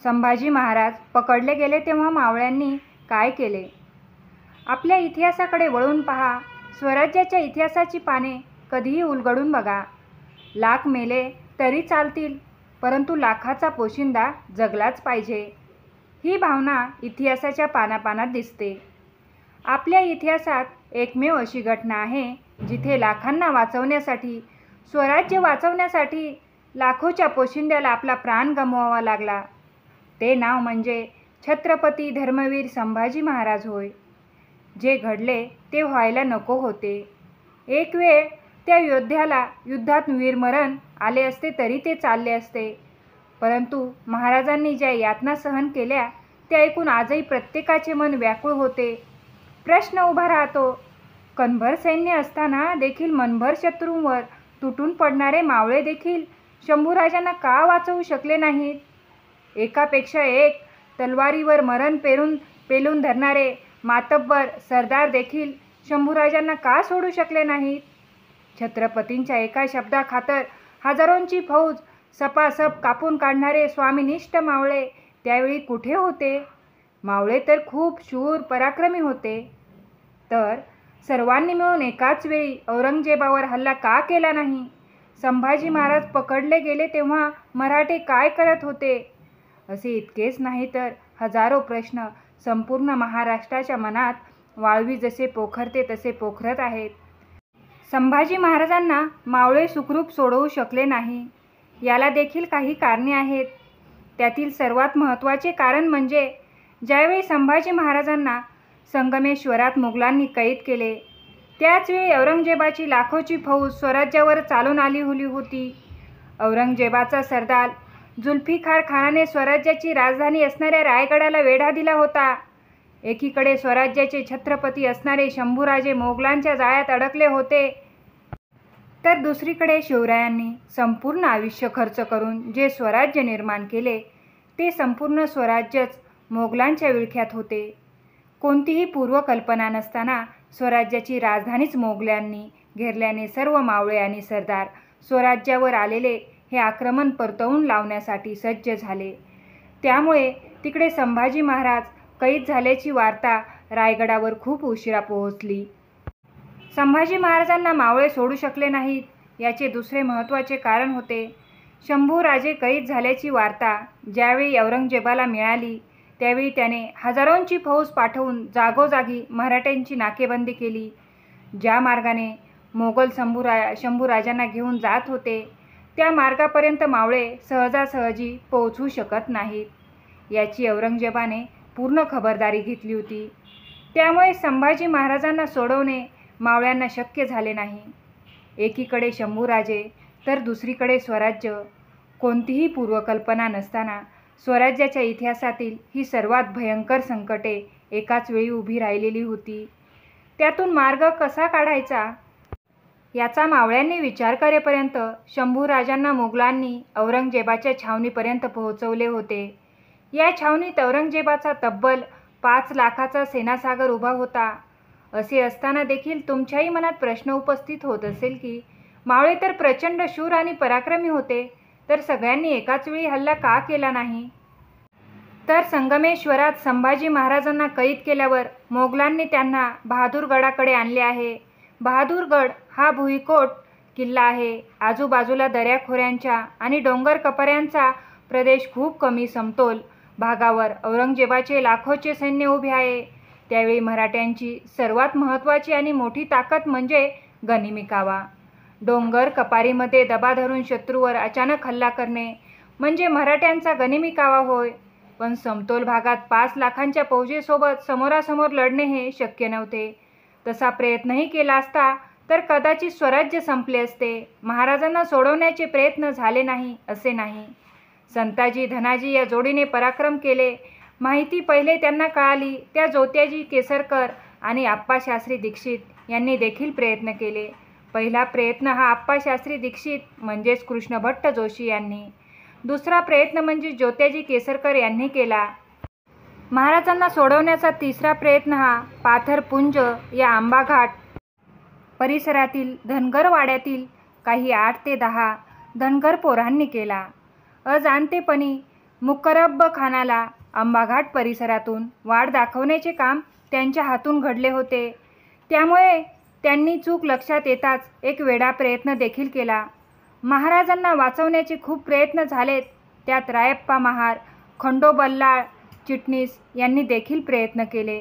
संभाजी महाराज पकडले गेले तेव्हा मावळ्यांनी काय केले? आपल्या इतिहासाकडे वळून पहा. स्वराज्याच्या इतिहासाची पाने कधीही उलगडून बघा. लाख मेले तरी चालतील, परंतु लाखाचा पोशिंदा जगलाच पाहिजे, ही भावना इतिहासाच्या पानापानात दिसते. आपल्या इतिहासात एकमेव अशी घटना आहे जिथे लाखांना वाचवण्यासाठी, स्वराज्य वाचवण्यासाठी लाखोच्या पोशिंद्याला आपला प्राण गमवावा लागला. ते नाव म्हणजे छत्रपती धर्मवीर संभाजी महाराज होय. जे घडले ते व्हायला नको होते. एक वेळ त्या योद्ध्याला युद्धात वीरमरण आले असते तरी ते चालले असते, परंतु महाराजांनी ज्या यातना सहन केल्या ते ऐकून आजही प्रत्येकाचे मन व्याकुळ होते. प्रश्न उभा राहतो, कणभर सैन्य असताना देखील मनभर शत्रूंवर तुटून पडणारे मावळे देखील शंभूराजांना का वाचवू शकले नाहीत? एकापेक्षा एक तलवारीवर मरण पेलून धरणारे मातब्बर सरदार देखील शंभूराजांना का सोडू शकले नाहीत? छत्रपतींच्या एका शब्दाखातर हजारोंची फौज सपासप कापून काढणारे स्वामिनिष्ठ मावळे त्यावेळी कुठे होते? मावळे तर खूप शूर पराक्रमी होते. तर सर्वांनी मिळून एकाच वेळी औरंगजेबावर हल्ला का केला नाही? संभाजी महाराज पकडले गेले तेव्हा मराठे काय करत होते? असे इतकेच नाही तर हजारो प्रश्न संपूर्ण महाराष्ट्राच्या मनात वाळवी जसे पोखरते तसे पोखरत आहेत. संभाजी महाराजांना मावळे सुखरूप सोडवू शकले नाही, याला देखील काही कारणे आहेत. त्यातील सर्वात महत्त्वाचे कारण म्हणजे ज्यावेळी संभाजी महाराजांना संगमेश्वरात मुघलांनी कैद केले, त्याचवेळी औरंगजेबाची लाखोची फौज स्वराज्यावर चालून आली होती. औरंगजेबाचा सरदार जुल्फिकार खानाने स्वराज्याची राजधानी असणाऱ्या रायगडाला वेढा दिला होता. एकीकडे स्वराज्याचे छत्रपती असणारे शंभूराजे मोगलांच्या जाळ्यात अडकले होते, तर दुसरीकडे शिवरायांनी संपूर्ण आयुष्य खर्च करून जे स्वराज्य निर्माण केले ते संपूर्ण स्वराज्यच मोगलांच्या विळख्यात होते. कोणतीही पूर्वकल्पना नसताना स्वराज्याची राजधानीच मोगलांनी घेरल्याने सर्व मावळे आणि सरदार स्वराज्यावर आलेले हे आक्रमण परतवून लावण्यासाठी सज्ज झाले. त्यामुळे तिकडे संभाजी महाराज कैद झाल्याची वार्ता रायगडावर खूप उशिरा पोहोचली. संभाजी महाराजांना मावळे सोडू शकले नाहीत याचे दुसरे महत्त्वाचे कारण होते. शंभूराजे कैद झाल्याची वार्ता ज्यावेळी औरंगजेबाला मिळाली त्यावेळी त्याने हजारोंची फौज पाठवून जागोजागी मराठ्यांची नाकेबंदी केली. ज्या मार्गाने मोगल शंभूराजांना घेऊन जात होते त्या मार्गापर्यंत मावळे सहजासहजी पोहोचू शकत नाहीत, याची औरंगजेबाने पूर्ण खबरदारी घेतली होती. त्यामुळे संभाजी महाराजांना सोडवणे मावळ्यांना शक्य झाले नाही. एकीकडे शंभूराजे तर दुसरीकडे स्वराज्य. कोणतीही पूर्वकल्पना नसताना स्वराज्याच्या इतिहासातील ही सर्वात भयंकर संकटे एकाच वेळी उभी राहिलेली होती. त्यातून मार्ग कसा काढायचा याचा मावळ्यांनी विचार करेपर्यंत शंभूराजांना मुघलांनी औरंगजेबाच्या छावणीपर्यंत पोहोचवले होते. या छावणीत औरंगजेबाचा तब्बल 5 लाखाचा सेनासागर उभा होता. असे असताना देखील तुमच्याही मनात प्रश्न उपस्थित होत असेल की मावळे तर प्रचंड शूर आणि पराक्रमी होते, तर सगळ्यांनी एकाच वेळी हल्ला का केला नाही? तर संगमेश्वरात संभाजी महाराजांना कैद केल्यावर मोगलांनी त्यांना बहादूरगडाकडे आणले आहे. बहादूरगड हा भुईकोट किल्ला आहे. आजूबाजूला दऱ्याखोऱ्यांच्या आणि डोंगर कपाऱ्यांचा प्रदेश खूप कमी समतोल भागावर औरंगजेबाचे लाखोचे सैन्य उभे आहे. त्यावेळी मराठ्यांची सर्वात महत्त्वाची आणि मोठी ताकद म्हणजे गनिमी कावा. डोंगर कपारीमध्ये दबा धरून शत्रूवर अचानक हल्ला करणे म्हणजे मराठ्यांचा गनिमी कावा होय. पण समतोल भागात 5 लाखांच्या फौजेसोबत समोरासमोर लढणे हे शक्य नव्हते. तसा प्रयत्नही केला असता तर कदाचित स्वराज्य संपले असते. महाराजांना सोडवण्याचे प्रयत्न झाले नाही असे नाही. संताजी धनाजी या जोडीने पराक्रम केले. माहिती पहिले त्यांना कळाली त्या जोत्याजी केसरकर आणि आप्पाशास्त्री दीक्षित यांनी देखील प्रयत्न केले. पहिला प्रयत्न हा आप्पाशास्त्री दीक्षित म्हणजेच कृष्णभट्ट जोशी यांनी, दुसरा प्रयत्न म्हणजे जोत्याजी केसरकर यांनी केला. महाराजांना सोडवण्याचा तिसरा प्रयत्न हा पाथरपुंज या आंबाघाट परिसरातील धनगर वाड्यातील काही 8 ते 10 धनगर पोरांनी केला. अजाणतेपणी मुकरब खानाला आंबाघाट परिसरातून वाट दाखवण्याचे काम त्यांच्या हातून घडले होते. त्यामुळे त्यांनी चूक लक्षात येताच एक वेडा प्रयत्न देखील केला. महाराजांना वाचवण्याचे खूप प्रयत्न झालेत. त्यात रायप्पा महार, खंडो बल्लाळ चिटणीस यांनी देखील प्रयत्न केले.